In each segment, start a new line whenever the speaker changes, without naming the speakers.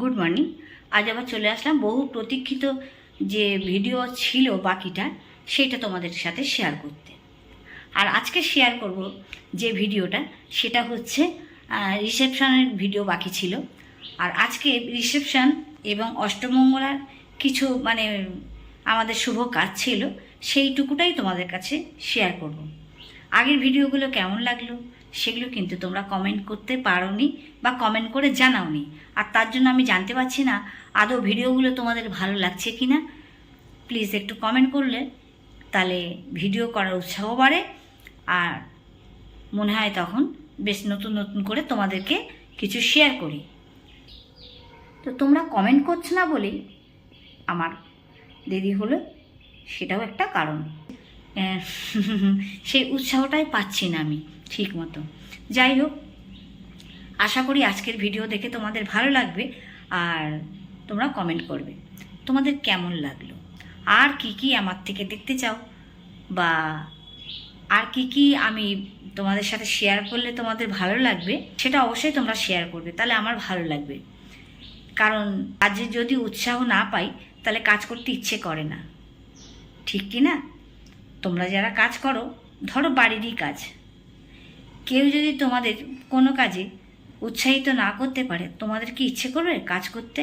Good morning. আজ আবার চলে আসলাম বহু প্রতীক্ষিত যে ভিডিও ছিল বাকিটা সেটা তোমাদের সাথে শেয়ার করতে। আর আজকে শেয়ার করব যে ভিডিওটা সেটা হচ্ছে রিসেপশনের ভিডিও বাকি ছিল। আর আজকে রিসেপশন এবং অষ্টমঙ্গলার কিছু আমাদের শুভ কাজ ছিল, সেইটুকুটাই তোমাদের কাছে শেয়ার করব। আগের ভিডিওগুলো কেমন লাগলো সেগুলো কিন্তু তোমরা কমেন্ট করতে পারোনি বা কমেন্ট করে জানাওনি। আর তার জন্য আমি জানতে পারছি না আদৌ ভিডিওগুলো তোমাদের ভালো লাগছে কি না। প্লিজ একটু কমেন্ট করলে তাহলে ভিডিও করার উৎসাহ বাড়ে, আর মনে হয় তখন বেশ নতুন নতুন করে তোমাদেরকে কিছু শেয়ার করি। তো তোমরা কমেন্ট করছো না বলেই আমার দেরি হলো, সেটাও একটা কারণ। সেই উৎসাহটাই পাচ্ছি না আমি ঠিক মতো। যাই হোক, আশা করি আজকের ভিডিও দেখে তোমাদের ভালো লাগবে আর তোমরা কমেন্ট করবে তোমাদের কেমন লাগলো, আর কি কি আমার থেকে দেখতে চাও, বা আর কি কি আমি তোমাদের সাথে শেয়ার করলে তোমাদের ভালো লাগবে সেটা অবশ্যই তোমরা শেয়ার করবে, তাহলে আমার ভালো লাগবে। কারণ কাজে যদি উৎসাহ না পাই তাহলে কাজ করতে ইচ্ছে করে না, ঠিক কি না? তোমরা যারা কাজ করো, ধরো বাড়িরই কাজ, কেউ যদি তোমাদের কোনো কাজে উৎসাহিত না করতে পারে তোমাদের কি ইচ্ছে করবে কাজ করতে?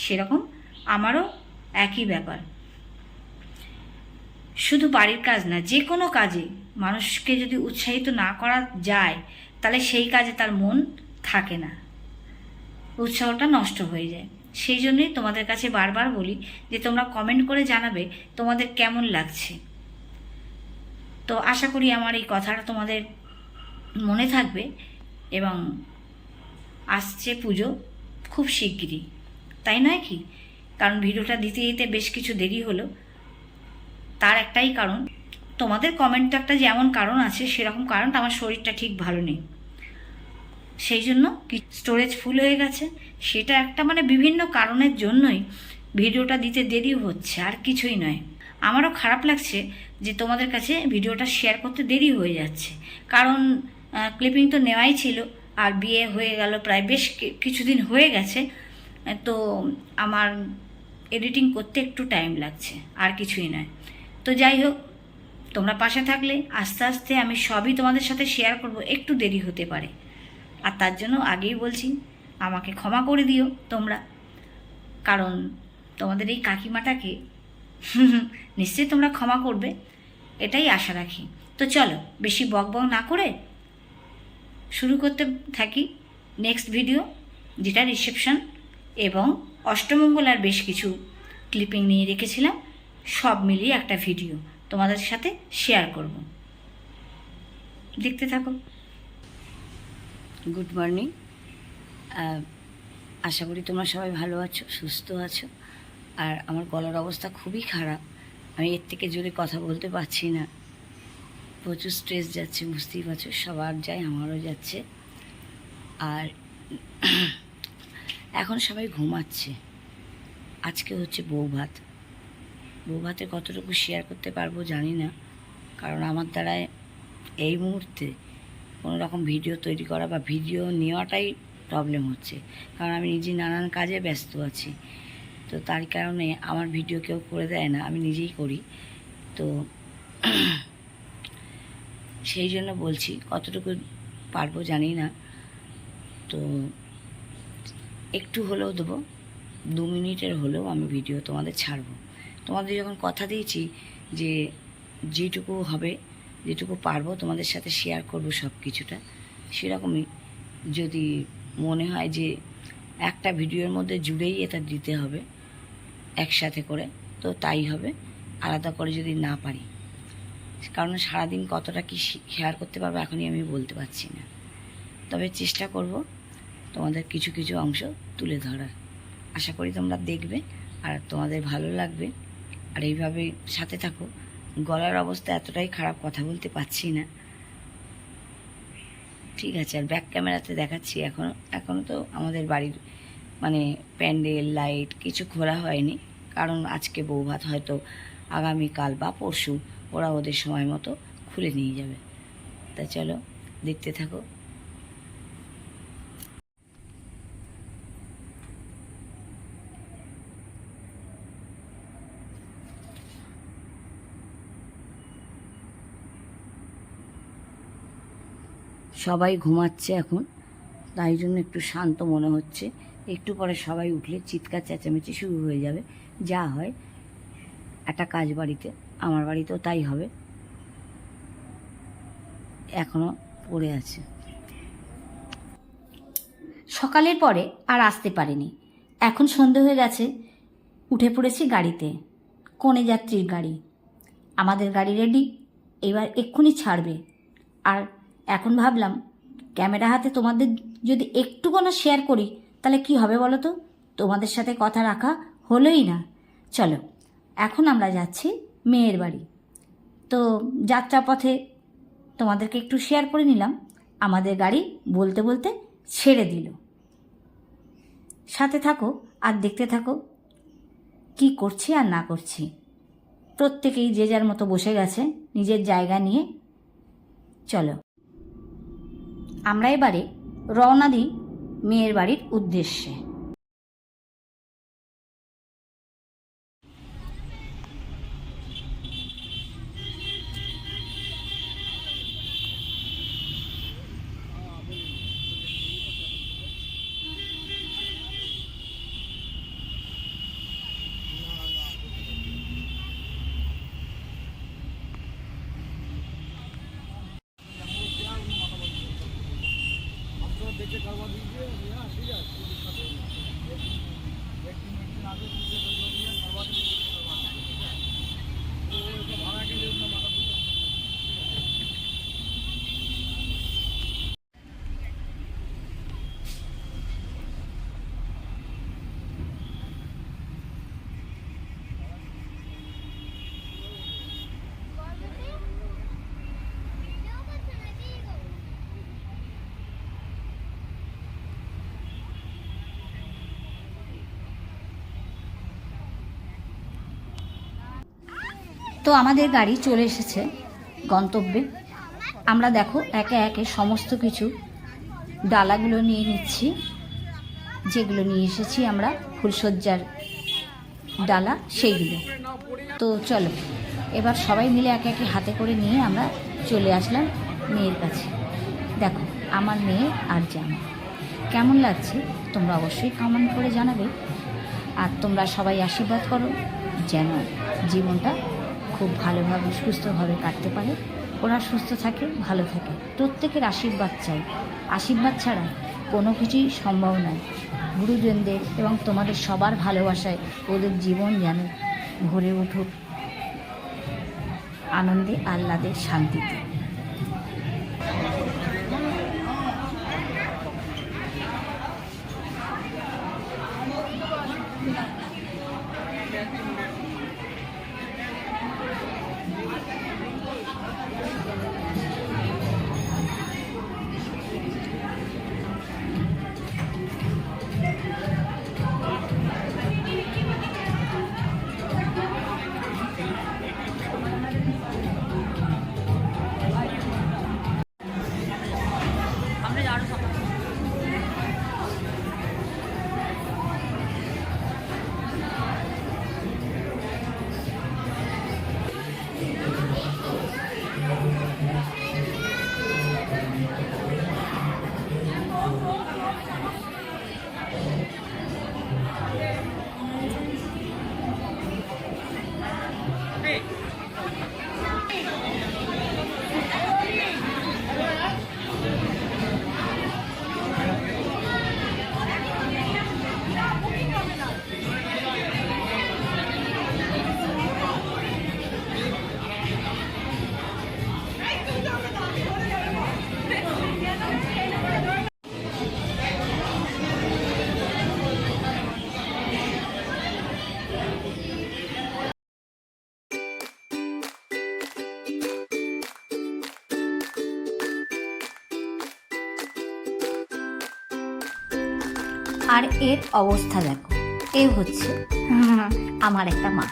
সেরকম আমারও একই ব্যাপার। শুধু বাড়ির কাজ না, যে কোনো কাজে মানুষকে যদি উৎসাহিত না করা যায় তাহলে সেই কাজে তার মন থাকে না, উৎসাহটা নষ্ট হয়ে যায়। সেই জন্যই তোমাদের কাছে বারবার বলি যে তোমরা কমেন্ট করে জানাবে তোমাদের কেমন লাগছে। তো আশা করি আমার এই কথাটা তোমাদের মনে থাকবে। এবং আসছে পুজো খুব শিগগিরই, তাই নয় কি? কারণ ভিডিওটা দিতে দিতে বেশ কিছু দেরি হলো, তার একটাই কারণ, তোমাদের কমেন্টটা একটা যেমন কারণ আছে সেরকম কারণটা আমার শরীরটা ঠিক ভালো নেই, সেই জন্য স্টোরেজ ফুল হয়ে গেছে। সেটা একটা বিভিন্ন কারণের জন্যই ভিডিওটা দিতে দেরি হচ্ছে, আর কিছুই নয়। আমারও খারাপ লাগছে যে তোমাদের কাছে ভিডিওটা শেয়ার করতে দেরি হয়ে যাচ্ছে, কারণ ক্লিপিং তো নেওয়াই ছিল, আর বিয়ে হয়ে গেল প্রায় বেশ কিছুদিন হয়ে গেছে, তো আমার এডিটিং করতে একটু টাইম লাগছে, আর কিছুই নয়। তো যাই হোক, তোমরা পাশে থাকলে আস্তে আস্তে আমি সবই তোমাদের সাথে শেয়ার করব, একটু দেরি হতে পারে। আর তার জন্য আগেই বলছি আমাকে ক্ষমা করে দিও তোমরা, কারণ তোমাদের এই কাকিমাটাকে নিশ্চয়ই তোমরা ক্ষমা করবে, এটাই আশা রাখি। তো চলো বেশি বক বক না করে শুরু করতে থাকি নেক্সট ভিডিও, যেটা রিসেপশন এবং অষ্টমঙ্গলার বেশ কিছু ক্লিপিং নিয়ে রেখেছিলাম, সব মিলিয়ে একটা ভিডিও তোমাদের সাথে শেয়ার করব। দেখতে থাকো। Good morning. আশা করি তোমরা সবাই ভালো আছো, সুস্থ আছো। আর আমার গলার অবস্থা খুবই খারাপ, আমি এর থেকে জোরে কথা বলতে পারছি না, প্রচুর স্ট্রেস যাচ্ছে, বুঝতেই পারছো, সবার যায়, আমারও যাচ্ছে। আর এখন সবাই ঘুমাচ্ছে। আজকে হচ্ছে বৌভাত। বৌভাতে কতটুকু শেয়ার করতে পারবো জানি না, কারণ আমার দ্বারায় এই মুহূর্তে কোনো রকম ভিডিও তৈরি করা বা ভিডিও নেওয়াটাই প্রবলেম হচ্ছে, কারণ আমি নিজে নানান কাজে ব্যস্ত আছি। তো তার কারণে আমার ভিডিও কেউ করে দেয় না, আমি নিজেই করি। তো সেই জন্য বলছি কতটুকু পারবো জানি না। তো একটু হলেও দেবো, 2 মিনিটের হলেও আমি ভিডিও তোমাদের ছাড়বো। তোমাদের যখন কথা দিয়েছি যে যেটুকু হবে, যেটুকু পারবো তোমাদের সাথে শেয়ার করব সব কিছুটা, সেরকমই যদি মনে হয় যে একটা ভিডিওর মধ্যে জুড়েই এটা দিতে হবে একসাথে করে, তো তাই হবে, আলাদা করে যদি না পারি। কারণ সারাদিন কতটা কি শেয়ার করতে পারবো এখনই আমি বলতে পারছি না, তবে চেষ্টা করব তোমাদের কিছু কিছু অংশ তুলে ধরার। আশা করি তোমরা দেখবে আর তোমাদের ভালো লাগবে। আর এইভাবে সাথে থাকো। গলার অবস্থা এতটাই খারাপ, কথা বলতে পারছি না, ঠিক আছে। আর ব্যাক ক্যামেরাতে দেখাচ্ছি, এখনও তো আমাদের বাড়ির প্যান্ডেল লাইট কিছু খোলা হয়নি, কারণ আজকে বৌভাত হয়তো আগামীকাল বা পরশু ওরা ওদের সময় মতো খুলে নিয়ে যাবে। তা চলো দেখতে থাকো।
সবাই ঘুমাচ্ছে এখন, তাই জন্য একটু শান্ত মনে হচ্ছে। একটু পরে সবাই উঠলে চিৎকার চেঁচামেচি শুরু হয়ে যাবে, যা হয় একটা কাজ বাড়িতে। আমার বাড়িতেও তাই হবে। এখনও পড়ে আছে।
সকালের পরে আর আসতে পারিনি। এখন সন্ধে হয়ে গেছে, উঠে পড়েছি গাড়িতে, কনে যাত্রীর গাড়ি। আমাদের গাড়ি রেডি, এবার এক্ষুনি ছাড়বে। আর এখন ভাবলাম ক্যামেরা হাতে তোমাদের যদি একটুকুও শেয়ার করি তাহলে কি হবে বলো তো? তোমাদের সাথে কথা রাখা হলোই না। চলো, এখন আমরা যাচ্ছি মেয়ের বাড়ি। তো যাত্রাপথে তোমাদেরকে একটু শেয়ার করে নিলাম। আমাদের গাড়ি বলতে বলতে ছেড়ে দিল। সাথে থাকো আর দেখতে থাকো কি করছি আর না করছি। প্রত্যেকেই যে যার মতো বসে গেছে নিজের জায়গা নিয়ে। চলো আমরা এবারে রওনা দিই মেয়ের বাড়ির উদ্দেশ্যে। তো আমাদের গাড়ি চলে এসেছে গন্তব্যে। আমরা দেখো একে একে সমস্ত কিছু ডালাগুলো নিয়ে নিচ্ছি, যেগুলো নিয়ে এসেছি আমরা ফুলসজ্জার ডালা সেইগুলো। তো চলো এবার সবাই মিলে একে একে হাতে করে নিয়ে আমরা চলে আসলাম মেয়ের কাছে। দেখো আমার মেয়ে আর জামা কেমন লাগছে তোমরা অবশ্যই কমেন্ট করে জানাবে। আর তোমরা সবাই আশীর্বাদ করো যেন জীবনটা খুব ভালোভাবে সুস্থভাবে কাটতে পারে, ওরা সুস্থ থাকে, ভালো থাকে। প্রত্যেকের আশীর্বাদ চাই, আশীর্বাদ ছাড়া কোনো কিছুই সম্ভব নয়। গুরুজনদের এবং তোমাদের সবার ভালোবাসায় ওদের জীবন যেন ভরে উঠুক আনন্দে, আহ্লাদে, শান্তিতে। আর এর অবস্থা দেখো, এ হচ্ছে আমার একটা মা,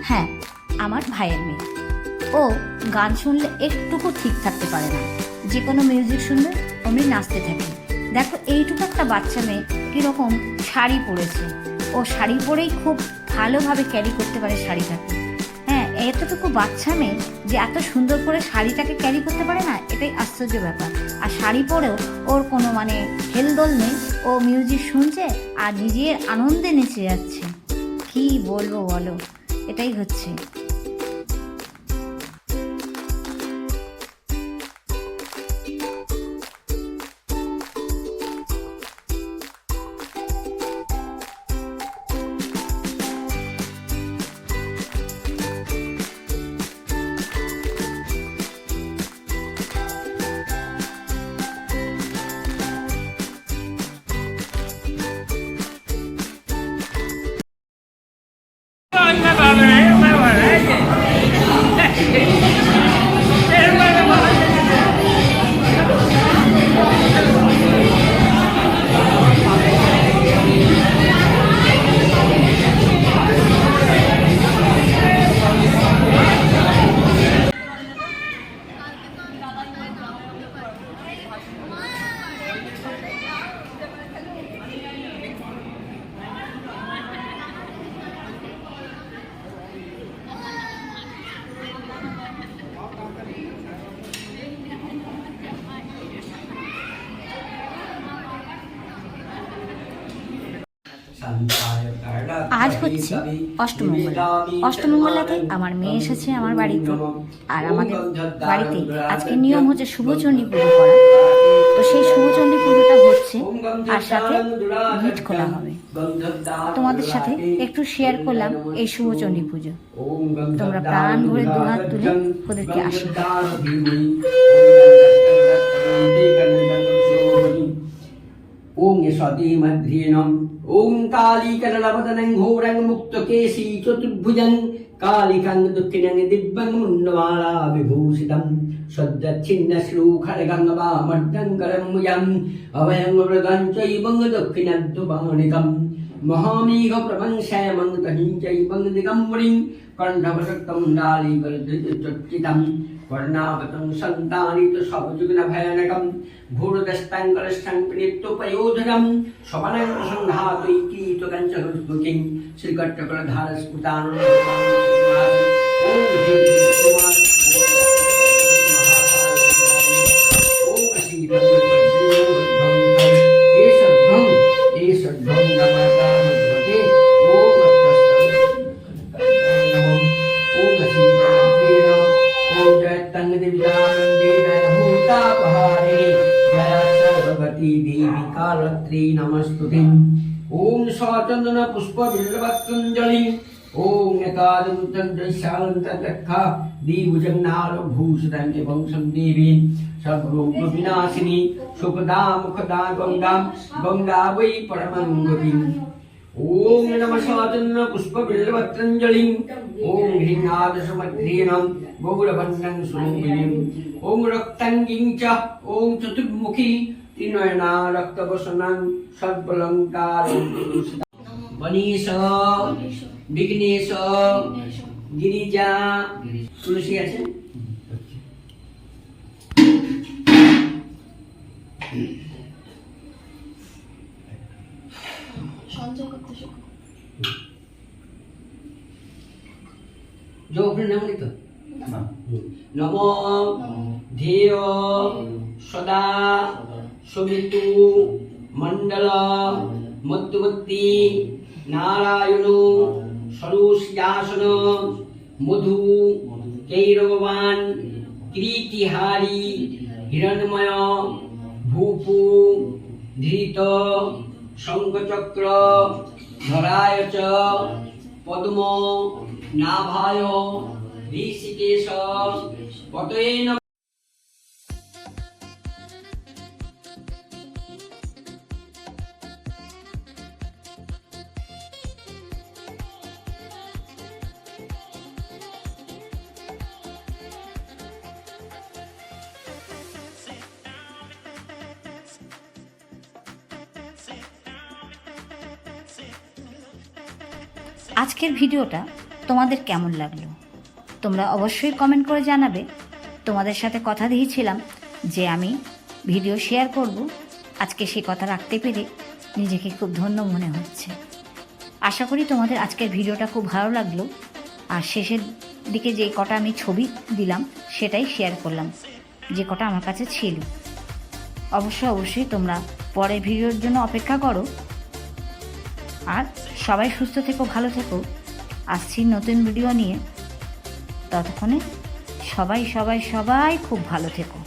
হ্যাঁ আমার ভাইয়ের মেয়ে। ও গান শুনলে একটুকু ঠিক থাকতে পারে না, যে কোনো মিউজিক শুনলে অমনি নাচতে থাকে। দেখো এইটুকু একটা বাচ্চা মেয়ে কীরকম শাড়ি পরেছে, ও শাড়ি পরেই খুব ভালোভাবে ক্যারি করতে পারে শাড়িটাকে। হ্যাঁ এতটুকু বাচ্চা মেয়ে যে এত সুন্দর করে শাড়িটাকে ক্যারি করতে পারে না, এটাই আশ্চর্য ব্যাপার। আর শাড়ি পরেও ওর কোনো মানে হেলদোল নেই, ও মিউজিক শুনছে আর নিজের আনন্দে নেচে যাচ্ছে। কি বলবো বলো, এটাই হচ্ছে। আজ হচ্ছে অষ্টমঙ্গলা। অষ্টমঙ্গলাতে আমার মেয়ে এসেছে আমার বাড়িতে, আর আমাদের বাড়িতে আজকে নিয়ম হচ্ছে শুভচণ্ডী পুজো করা। তো সেই শুভচণ্ডী পুজোটা হচ্ছে, আর সাথে গিট খোলা হবে। তোমাদের সাথে একটু শেয়ার করলাম এই শুভচণ্ডী পুজো। তোমরা প্রাণ ভরে দুহাত তুলে ওদেরকে আশীর্বাদ।
ओम यशोदी मध्रीनम ओम काली करलवदनं घोरं मुक्तकेशी चतुर्भुजं कालिकं दुःखिनं दिव्यं मुण्डमाला विभूषितं सद्दच्छिन्नश्लोखरगं वामर्दं करं मुयं अभयं वरदं चैवं दक्षिणं तुवाणिकं महामेघप्रभंशयमं तहिं चैवं दिगम्बरीं कण्ठभसक्तं डालीकरचच्चितं वर्णावतं सन्तानित सबजुग्न भयानकं घोरदस्ताङ्गलस्थं प्रणीतोपयोधनं स्वपनं संघातैकीतकञ्चहुस्मुखिं श्रीकट्टकलधारस्फुटानं नमस्तुते ओम स्वचंदन पुष्प बिल्वत्कुंजलि ओम एकादंतंत्रशालंतखा दीवजन्नाल भूषितं एवं संदेवी सर्वरोग विनाशिनी सुखदा मुखदा गंगा गंगा वै परमं गतिम् ओम नमः स्वचंदन पुष्प बिल्वत्कुंजलि ओम ह्रीनादसमध्रीनं गौरवन्नं सुरूपिणीं ओम रक्तांगिं च ओम चतुर्मुखी त्रिनयना रक्तवसनं सर्वलंकार मनीष विघ्नेश गिरिजा तुलसी আছে जो अपने नाम लिख नमो ध्येय सदा सुमितु मंडल मध्यवर्ती नारायण सरोस्यासन मधु कैरवान कीर्तिहारी हिरण्मय भूपु धृत शंखचक्र धराय च पद्म नाभाय ऋषिकेश पतये नमः।
আজকের ভিডিওটা তোমাদের কেমন লাগলো তোমরা অবশ্যই কমেন্ট করে জানাবে। তোমাদের সাথে কথা দিয়েছিলাম যে আমি ভিডিও শেয়ার করব, আজকে সেই কথা রাখতে পেরে নিজেকে খুব ধন্য মনে হচ্ছে। আশা করি তোমাদের আজকের ভিডিওটা খুব ভালো লাগলো। আর শেষের দিকে যে কটা আমি ছবি দিলাম সেটাই শেয়ার করলাম, যে কটা আমার কাছে ছিল। অবশ্যই তোমরা পরের ভিডিওর জন্য অপেক্ষা করো। আর সবাই সুস্থ থেকো, ভালো থেকো। আসছি নতুন ভিডিও নিয়ে। ততক্ষণে সবাই খুব ভালো থেকো।